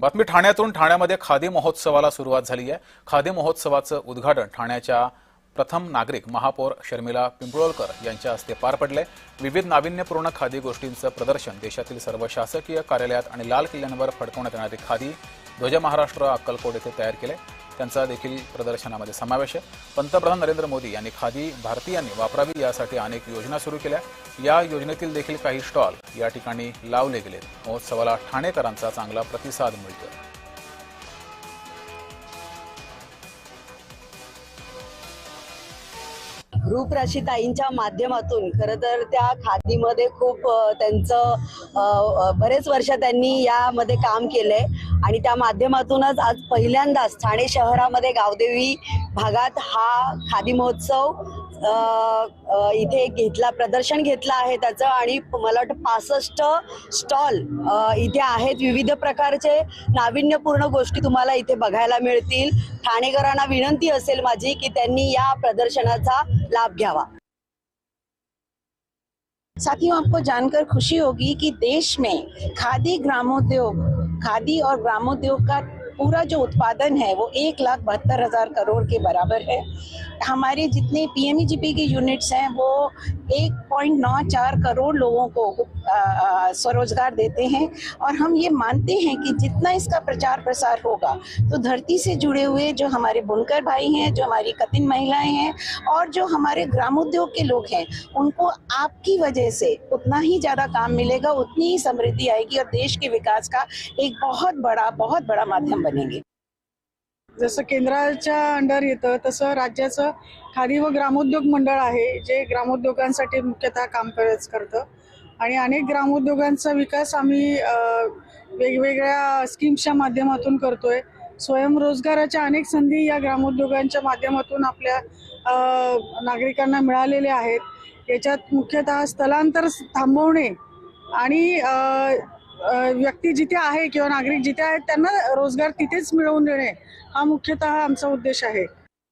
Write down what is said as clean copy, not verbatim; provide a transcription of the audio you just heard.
बातमी ठाण्यातून। ठाण्यामध्ये खादी महोत्सवाला सुरुवात झाली आहे। खादी महोत्सवाचं उद्घाटन ठाण्याच्या प्रथम नागरिक महापौर शर्मिला पिंपळोलकर यांच्या हस्ते पार पडले। विविध नाविन्यपूर्ण खादी गोष्टींचं प्रदर्शन देशातील सर्व शासकीय कार्यालयात आणि लाल किल्ल्यावर फडकवण्यात येणारी खादी ध्वज महाराष्ट्र अक्कलकोट येथे तयार केले, त्यांचा देखील प्रदर्शनामध्ये समावेश आहे। पंतप्रधान नरेंद्र मोदी यांनी खादी भारतीयांनी वापरावी यासाठी अनेक योजना सुरू केल्या। या योजनेतील देखील काही स्टॉल या ठिकाणी लावले गेले। महोत्सवाला ठाणेकरांचा चांगला प्रतिसाद मिळतोय। रूपराशीताईंच्या माध्यमातून खरं तर त्या खादीमध्ये खूप त्यांचं बरेच वर्ष त्यांनी यामध्ये काम केलंय आणि त्या माध्यमातूनच आज पहिल्यांदाच ठाणे शहरामध्ये गावदेवी भागात हा खादी महोत्सव इथे प्रदर्शन घेतलं आहे त्याचं। आणि मला वाटतं 65 स्टॉल इथे आहेत। विविध प्रकारचे नाविन्यपूर्ण गोष्टी तुम्हाला इथे बघायला मिळतील। ठाणेकरांना विनंती असेल माझी की त्यांनी या प्रदर्शनाचा लाभ घ्यावा। साथियों, आपको जानकर खुशी होगी कि देश में खादी और ग्रामोद्योग का पूरा जो उत्पादन है वो 1,72,000 करोड़ के बराबर है। हमारे जितने पीएमईजीपी के यूनिट्स हैं वो 1.94 करोड़ लोगों को स्वरोजगार देते हैं। और हम ये मानते हैं कि जितना इसका प्रचार प्रसार होगा तो धरती से जुड़े हुए जो हमारे बुनकर भाई हैं, जो हमारी कतिन महिलाएं हैं और जो हमारे ग्रामोद्योग के लोग हैं, उनको आपकी वजह से उतना ही ज़्यादा काम मिलेगा, उतनी ही समृद्धि आएगी और देश के विकास का एक बहुत बड़ा माध्यम बनेंगे। जसं केंद्राच्या अंडर येतं तसं राज्याचं खादी व ग्रामोद्योग मंडळ आहे, जे ग्रामोद्योगांसाठी मुख्यतः काम करतं आणि अनेक ग्रामोद्योगांचा विकास आम्ही वेगवेगळ्या स्कीम्सच्या माध्यमातून करतोय। स्वयंरोजगाराच्या अनेक संधी या ग्रामोद्योगांच्या माध्यमातून आपल्या नागरिकांना मिळालेल्या आहेत। याच्यात मुख्यतः स्थलांतर थांबवणे आणि व्यक्ती जिथे आहे किंवा नागरिक जिथे आहेत त्यांना रोजगार तिथेच मिळवून देणे हा मुख्यतः आमचा उद्देश आहे।